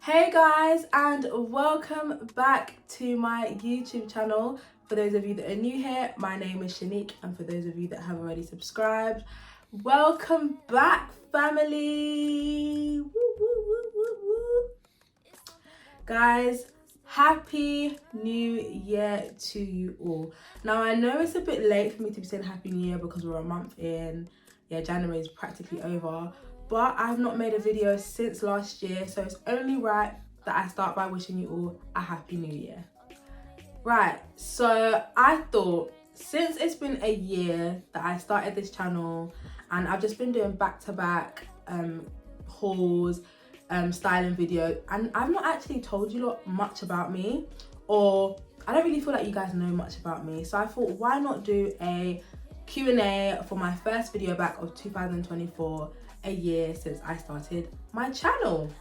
Hey guys, and welcome back to my YouTube channel. For those of you that are new here, my name is Shanique, and for those of you that have already subscribed, welcome back, family. Woo, woo, woo, woo, woo. Guys, happy new year to you all. Now I know it's a bit late for me to be saying happy new year because we're a month in. January is practically over, but I've not made a video since last year, so it's only right that I start by wishing you all a happy new year. Right, so I thought, since it's been a year that I started this channel and I've just been doing back-to-back hauls, styling video, and I've not actually told you lot much about me, or I don't really feel like you guys know much about me, so I thought, why not do a Q&A for my first video back of 2024, a year since I started my channel.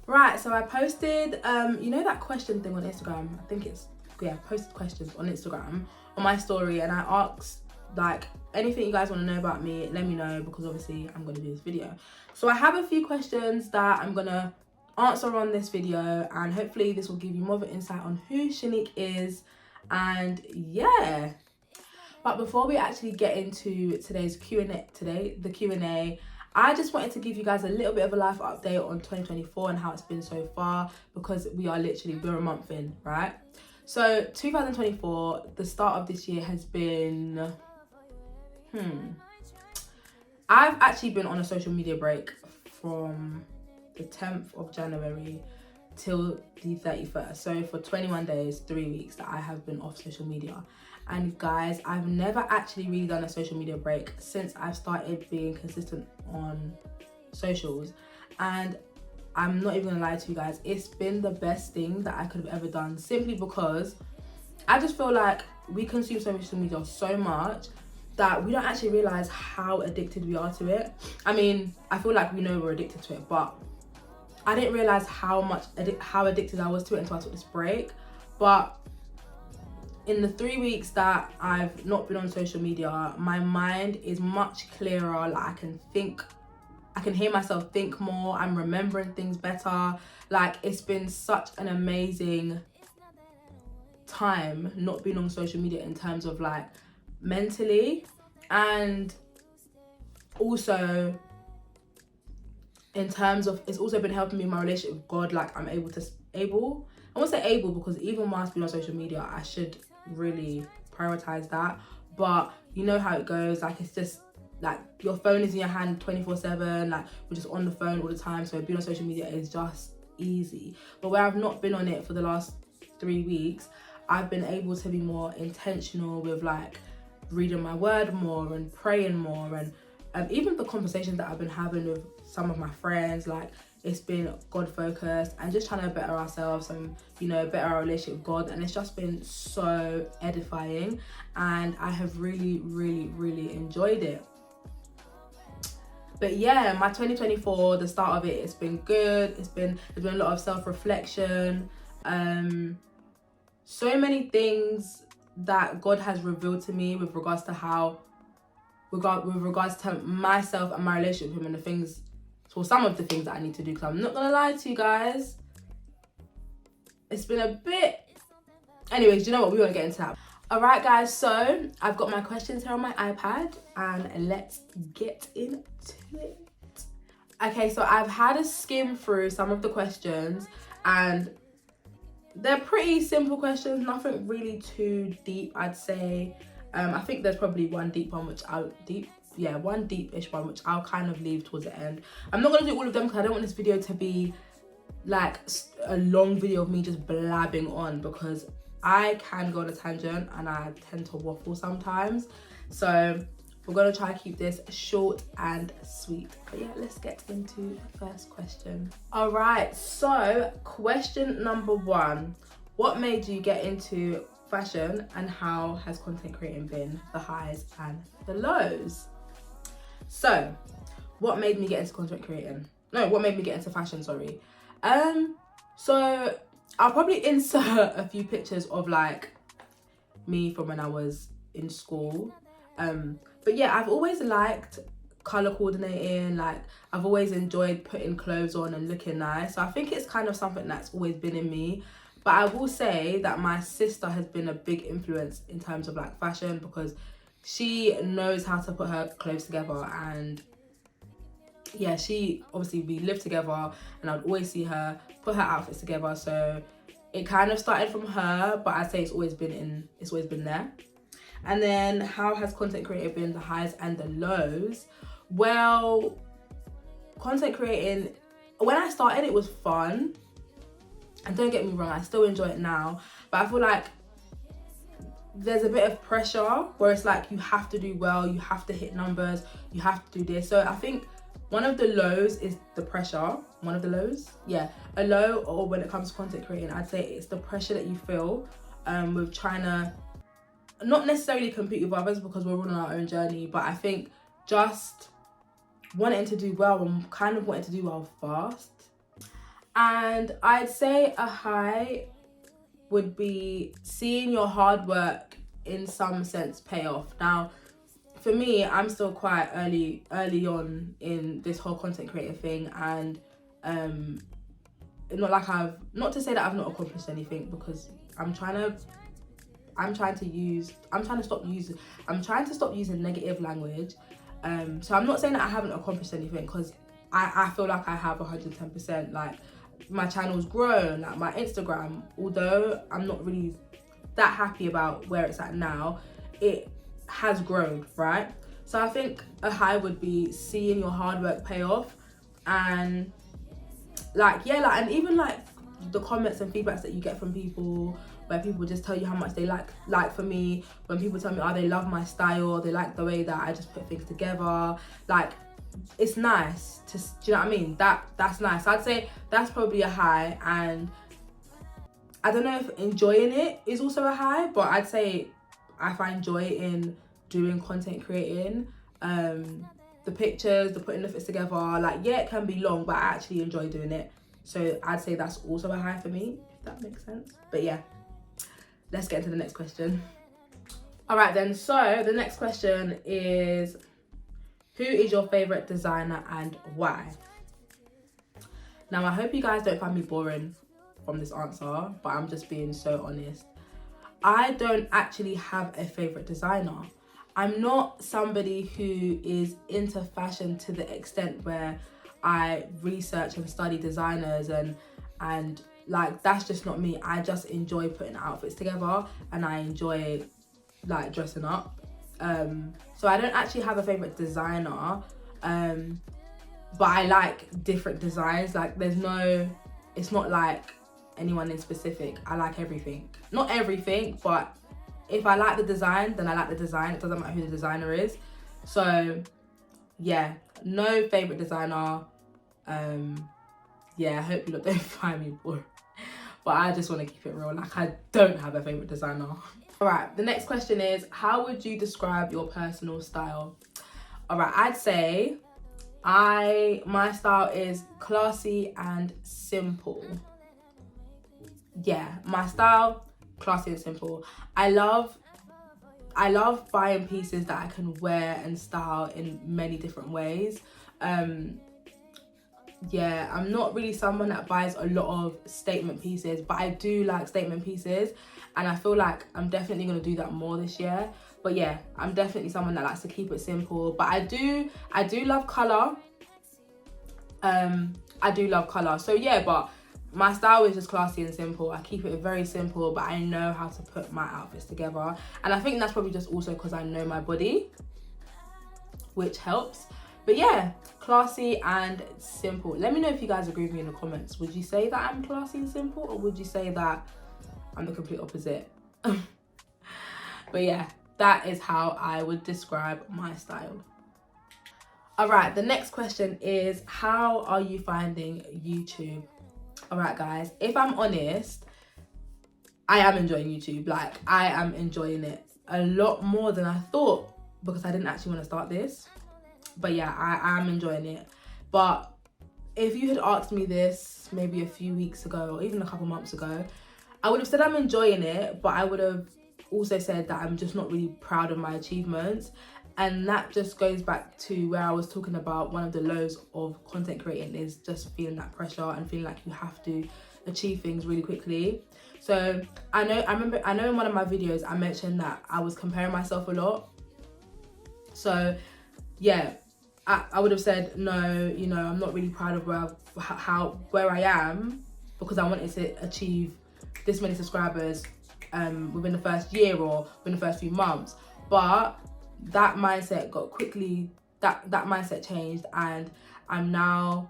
Right, so I posted you know that question thing on Instagram, I think it's, yeah, posted questions on Instagram on my story, and I asked like anything you guys want to know about me, let me know, because obviously I'm going to do this video. So I have a few questions that I'm going to answer on this video, and hopefully this will give you more of an insight on who Shanique is, and yeah. But before we actually get into today's Q&A, I just wanted to give you guys a little bit of a life update on 2024 and how it's been so far, because we're a month in, right? So 2024, the start of this year has been, I've actually been on a social media break from the 10th of January till the 31st. So for 21 days, 3 weeks that I have been off social media. And guys, I've never actually really done a social media break since I've started being consistent on socials. And I'm not even gonna lie to you guys, it's been the best thing that I could have ever done, simply because I just feel like we consume social media so much that we don't actually realize how addicted we are to it. I mean, I feel like we know we're addicted to it, but I didn't realize how addicted I was to it until I took this break. But in the 3 weeks that I've not been on social media, my mind is much clearer. Like I can hear myself think more, I'm remembering things better. Like, it's been such an amazing time not being on social media in terms of like mentally, and also in terms of, it's also been helping me in my relationship with God. Like, I'm able, I won't say able, because even whilst being on social media, I should really prioritize that, but you know how it goes. Like, it's just like your phone is in your hand 24/7, like we're just on the phone all the time, so being on social media is just easy. But where I've not been on it for the last 3 weeks, I've been able to be more intentional with like reading my word more and praying more, and even the conversations that I've been having with some of my friends, like it's been God focused and just trying to better ourselves and, you know, better our relationship with God. And it's just been so edifying, and I have really, really, really enjoyed it. But yeah, my 2024, the start of it, it's been good. There's been a lot of self-reflection, so many things that God has revealed to me with regards to myself and my relationship with him, and the things, so some of the things that I need to do, because I'm not gonna lie to you guys, it's been a bit, anyways, you know what, we won't get into that. All right guys, so I've got my questions here on my iPad, and let's get into it. Okay, so I've had a skim through some of the questions, and they're pretty simple questions, nothing really too deep, I'd say. I think there's probably one deep one, one deep-ish one, which I'll kind of leave towards the end. I'm not gonna do all of them because I don't want this video to be like a long video of me just blabbing on, because I can go on a tangent and I tend to waffle sometimes. So we're gonna try to keep this short and sweet. But yeah, let's get into the first question. All right, so question number 1. What made you get into fashion, and how has content creating been, the highs and the lows? So what made me get into what made me get into fashion, sorry. So I'll probably insert a few pictures of like me from when I was in school, but yeah, I've always liked color coordinating. Like, I've always enjoyed putting clothes on and looking nice. So I think it's kind of something that's always been in me. But I will say that my sister has been a big influence in terms of like fashion, because she knows how to put her clothes together. And yeah, she obviously, we live together and I would always see her put her outfits together. So it kind of started from her, but I'd say it's always been there. And then how has content creating been, the highs and the lows? Well, content creating, when I started, it was fun. And don't get me wrong, I still enjoy it now. But I feel like there's a bit of pressure where it's like you have to do well, you have to hit numbers, you have to do this. So I think one of the lows is the pressure. One of the lows? Yeah. A low, or when it comes to content creating, I'd say it's the pressure that you feel with trying to not necessarily compete with others, because we're on our own journey, but I think just wanting to do well and kind of wanting to do well fast. And I'd say a high would be seeing your hard work in some sense pay off. Now, for me, I'm still quite early on in this whole content creator thing, and not to say that I've not accomplished anything, because I'm trying to stop using negative language. So I'm not saying that I haven't accomplished anything, because I feel like I have 110%. Like, my channel's grown, like my Instagram, although I'm not really that happy about where it's at now, it has grown, right? So I think a high would be seeing your hard work pay off. And and even like the comments and feedbacks that you get from people, where people just tell you how much they like for me, when people tell me, oh, they love my style, they like the way that I just put things together, like, it's nice to, do you know what I mean? That's nice. I'd say that's probably a high. And I don't know if enjoying it is also a high, but I'd say I find joy in doing content creating. The pictures, the putting the fits together, like, yeah, it can be long, but I actually enjoy doing it. So I'd say that's also a high for me, if that makes sense. But yeah, let's get into the next question. All right then, so the next question is, who is your favorite designer and why? Now, I hope you guys don't find me boring from this answer, but I'm just being so honest. I don't actually have a favorite designer. I'm not somebody who is into fashion to the extent where I research and study designers and like, that's just not me. I just enjoy putting outfits together, and I enjoy like dressing up. So I don't actually have a favorite designer, but I like different designs. Like, it's not like anyone in specific. I like everything. Not everything, but if I like the design, then I like the design. It doesn't matter who the designer is. So yeah, no favorite designer. Yeah, I hope you lot don't find me boring, but I just want to keep it real. Like, I don't have a favorite designer. All right, the next question is, how would you describe your personal style? All right, I'd say my style is classy and simple. Yeah, my style, classy and simple. I love buying pieces that I can wear and style in many different ways. Yeah, I'm not really someone that buys a lot of statement pieces, but I do like statement pieces, and I feel like I'm definitely going to do that more this year. But yeah, I'm definitely someone that likes to keep it simple, but I do love colour. I do love colour. So yeah, but my style is just classy and simple. I keep it very simple, but I know how to put my outfits together. And I think that's probably just also because I know my body, which helps. But yeah, classy and simple. Let me know if you guys agree with me in the comments. Would you say that I'm classy and simple, or would you say that I'm the complete opposite? But yeah, that is how I would describe my style. All right, the next question is, how are you finding YouTube? All right, guys, if I'm honest, I am enjoying YouTube. Like, I am enjoying it a lot more than I thought, because I didn't actually want to start this. But yeah, I am enjoying it. But if you had asked me this maybe a few weeks ago, or even a couple months ago, I would have said I'm enjoying it, but I would have also said that I'm just not really proud of my achievements. And that just goes back to where I was talking about one of the lows of content creating is just feeling that pressure and feeling like you have to achieve things really quickly. So I know in one of my videos I mentioned that I was comparing myself a lot. So yeah, I would have said no, you know, I'm not really proud of where I am, because I wanted to achieve this many subscribers within the first year or within the first few months. But that mindset that mindset changed, and I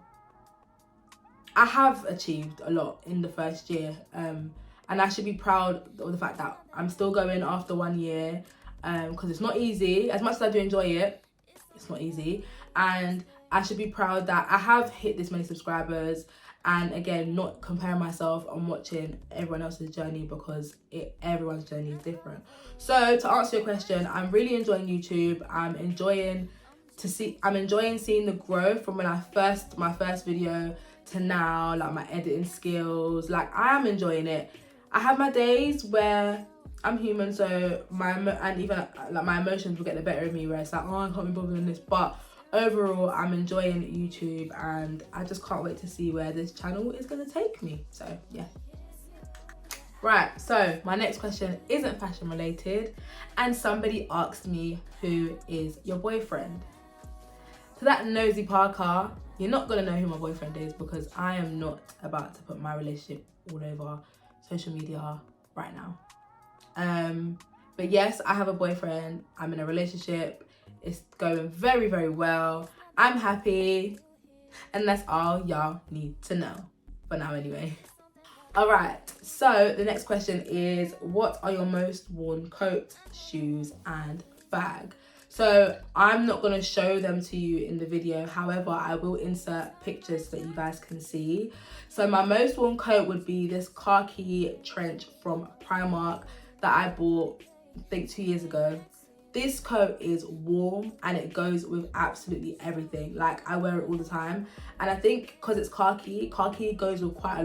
have achieved a lot in the first year, and I should be proud of the fact that I'm still going after 1 year, because it's not easy. As much as I do enjoy it, it's not easy, and I should be proud that I have hit this many subscribers. And again, not comparing myself and watching everyone else's journey, because everyone's journey is different. So to answer your question, I'm really enjoying YouTube. I'm enjoying seeing the growth from my first video to now, like my editing skills. Like, I am enjoying it. I have my days where I'm human, so my emotions will get the better of me, where it's like, oh, I can't be bothered in this. But overall, I'm enjoying YouTube, and I just can't wait to see where this channel is going to take me. So yeah. Right, so my next question isn't fashion related, and somebody asked me, who is your boyfriend? To that nosy Parker, you're not going to know who my boyfriend is, because I am not about to put my relationship all over social media right now. But yes, I have a boyfriend. I'm in a relationship. It's going very, very well. I'm happy. And that's all y'all need to know. For now anyway. Alright, so the next question is, what are your most worn coats, shoes and bag? So I'm not going to show them to you in the video. However, I will insert pictures so that you guys can see. So my most worn coat would be this khaki trench from Primark that I bought, I think 2 years ago. This coat is warm and it goes with absolutely everything. Like, I wear it all the time. And I think because it's khaki goes with quite a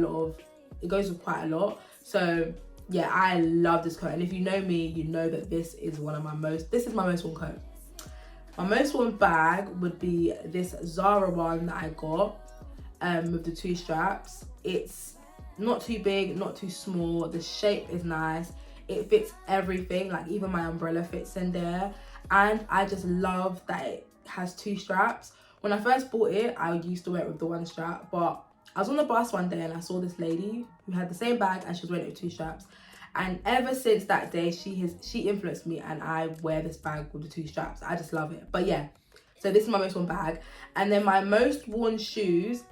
lot. So yeah, I love this coat. And if you know me, you know that this is my most worn coat. My most worn bag would be this Zara one that I got with the 2 straps. It's not too big, not too small. The shape is nice. It fits everything, like even my umbrella fits in there. And I just love that it has 2 straps. When I first bought it, I used to wear it with the 1 strap, but I was on the bus one day and I saw this lady who had the same bag and she was wearing it with 2 straps. And ever since that day, she influenced me, and I wear this bag with the 2 straps. I just love it. But yeah, so this is my most worn bag. And then my most worn shoes,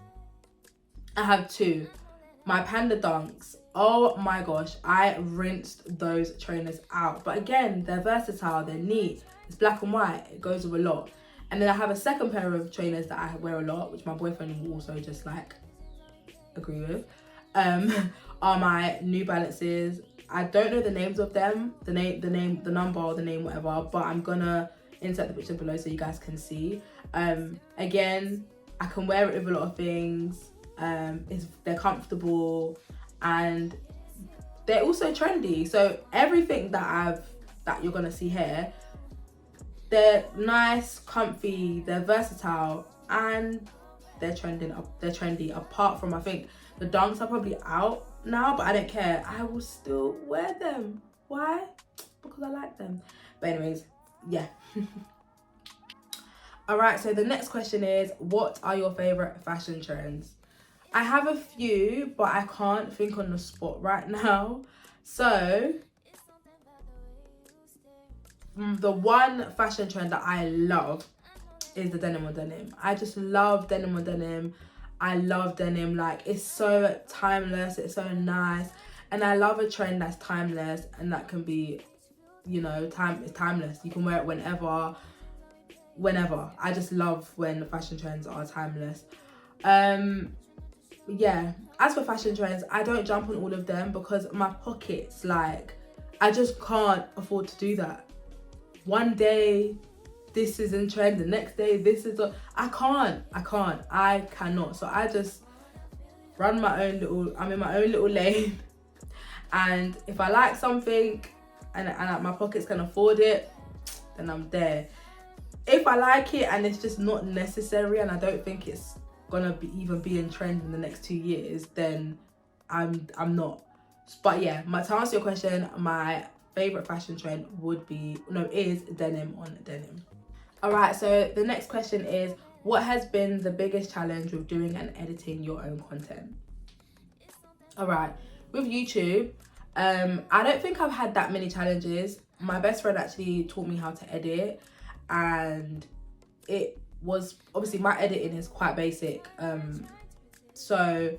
I have 2. My Panda Dunks. Oh my gosh, I rinsed those trainers out. But again, they're versatile, they're neat. It's black and white, it goes with a lot. And then I have a second pair of trainers that I wear a lot, which my boyfriend will also just like agree with. Are my New Balances. I don't know the names of them, the number or the name, whatever, but I'm gonna insert the picture below so you guys can see. Again, I can wear it with a lot of things. They're comfortable and they're also trendy. So everything that you're gonna see here, they're nice, comfy, they're versatile, and they're trendy. Apart from, I think the dunks are probably out now, but I don't care. I will still wear them. Why? Because I like them. But anyways, yeah. Alright, so the next question is, what are your favorite fashion trends? I have a few, but I can't think on the spot right now. So the one fashion trend that I love is the denim on denim. I just love denim on denim. I love denim. Like, it's so timeless, it's so nice. And I love a trend that's timeless and that can be, you know, it's timeless. You can wear it whenever. I just love when the fashion trends are timeless. Yeah, as for fashion trends, I don't jump on all of them because my pockets, like, I just can't afford to do that. One day this is in trend, the next day this is I cannot. So I just run I'm in my own little lane. And if I like something and my pockets can afford it, then I'm there. if I like it and it's just not necessary and I don't think it's gonna even be in trend in the next 2 years, then I'm not. But yeah, to answer your question, my favorite fashion trend is denim on denim. All right, so the next question is, what has been the biggest challenge with doing and editing your own content? All right, with YouTube, I don't think I've had that many challenges. My best friend actually taught me how to edit, and it was, obviously my editing is quite basic. So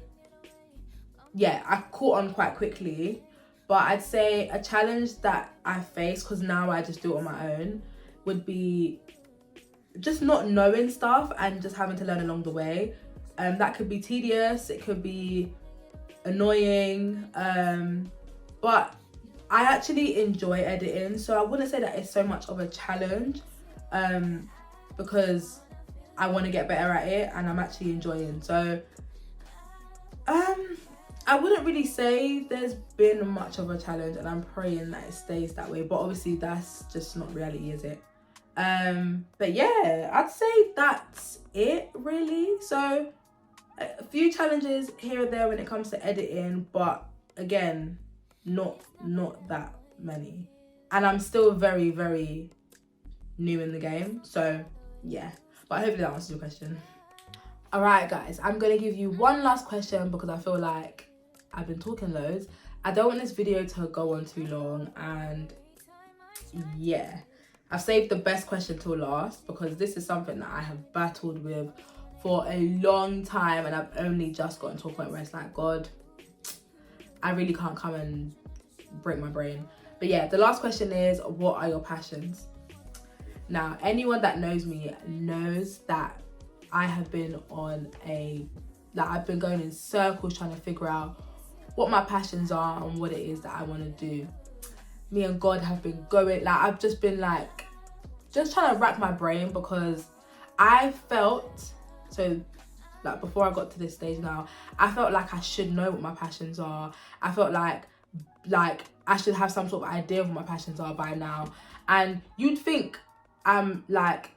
yeah, I caught on quite quickly. But I'd say a challenge that I face, because now I just do it on my own, would be just not knowing stuff and just having to learn along the way. That could be tedious, it could be annoying, but I actually enjoy editing, so I wouldn't say that it's so much of a challenge, because I want to get better at it and I'm actually enjoying. So I wouldn't really say there's been much of a challenge, and I'm praying that it stays that way, but obviously that's just not reality, is it? But yeah, I'd say that's it really. So a few challenges here and there when it comes to editing, but again, not that many, and I'm still very, very new in the game. So yeah, but hopefully that answers your question. All right guys, I'm gonna give you one last question because I feel like I've been talking loads. I don't want this video to go on too long, and yeah, I've saved the best question till last because this is something that I have battled with for a long time, and I've only just gotten to a point where it's like, God, I really can't come and break my brain. But yeah, the last question is, what are your passions? Now, anyone that knows me knows that I have been I've been going in circles trying to figure out what my passions are and what it is that I want to do. Me and God have been going, I've just been just trying to rack my brain, because I felt, before I got to this stage now, I felt like I should know what my passions are. I felt like I should have some sort of idea of what my passions are by now. And you'd think I'm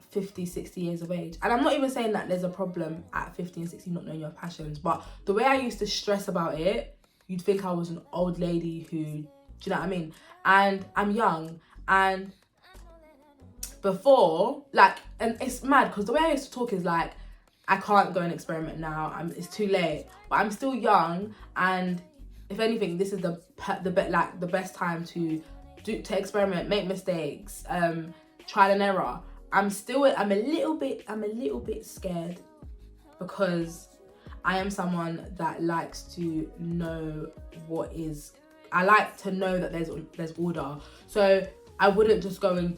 50, 60 years of age. And I'm not even saying that there's a problem at 50 and 60 not knowing your passions, but the way I used to stress about it, you'd think I was an old lady who, do you know what I mean? And I'm young, and before, and it's mad because the way I used to talk is I can't go and experiment now. It's too late, but I'm still young, and if anything, this is the best time to experiment, make mistakes, trial and error. I'm a little bit scared, because I am someone that likes to know I like to know that there's order. So I wouldn't just go and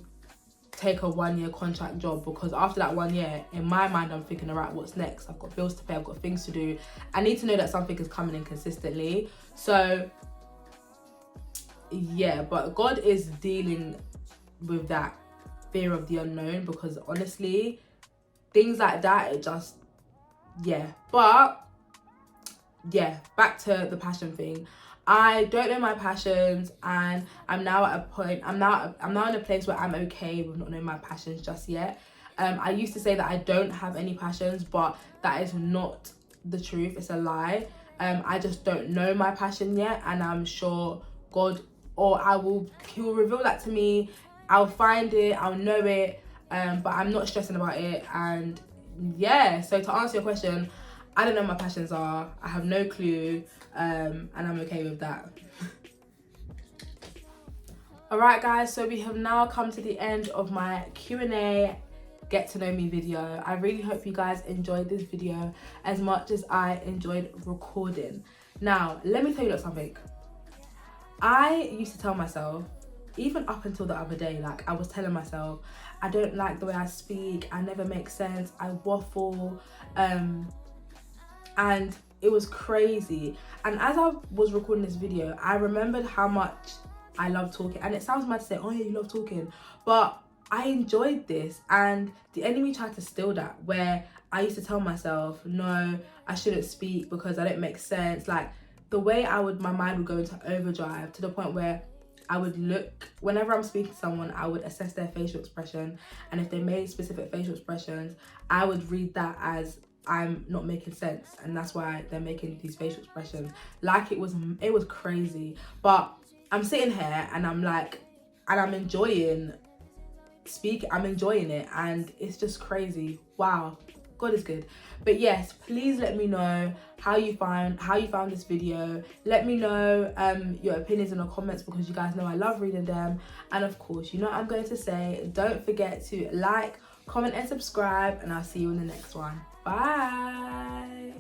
take a 1-year contract job, because after that 1 year, in my mind, I'm thinking, all right, what's next? I've got bills to pay, I've got things to do. I need to know that something is coming in consistently. So yeah, but God is dealing with that fear of the unknown, because honestly, things like that, it just, yeah. But yeah, back to the passion thing. I don't know my passions, and I'm now at a point, I'm now in a place where I'm okay with not knowing my passions just yet. I used to say that I don't have any passions, but that is not the truth, it's a lie. I just don't know my passion yet, and I'm sure God, he will reveal that to me. I'll find it, I'll know it, but I'm not stressing about it. And yeah, so to answer your question, I don't know what my passions are, I have no clue, and I'm okay with that. Alright guys, so we have now come to the end of my Q&A get to know me video. I really hope you guys enjoyed this video as much as I enjoyed recording. Now, let me tell you something. I used to tell myself, even up until the other day, I was telling myself, I don't like the way I speak, I never make sense, I waffle, and it was crazy. And as I was recording this video, I remembered how much I love talking. And it sounds mad to say, oh yeah, you love talking, but I enjoyed this, and the enemy tried to steal that, where I used to tell myself, no, I shouldn't speak because I don't make sense. The way my mind would go into overdrive, to the point where I would look, whenever I'm speaking to someone, I would assess their facial expression, and if they made specific facial expressions, I would read that as I'm not making sense, and that's why they're making these facial expressions. Like, it was crazy. But I'm sitting here and I'm like, and I'm enjoying I'm enjoying it, and it's just crazy. Wow, God is good. But yes, please let me know how you found this video. Let me know your opinions in the comments, because you guys know I love reading them. And of course, you know what I'm going to say, don't forget to like, comment and subscribe, and I'll see you in the next one. Bye.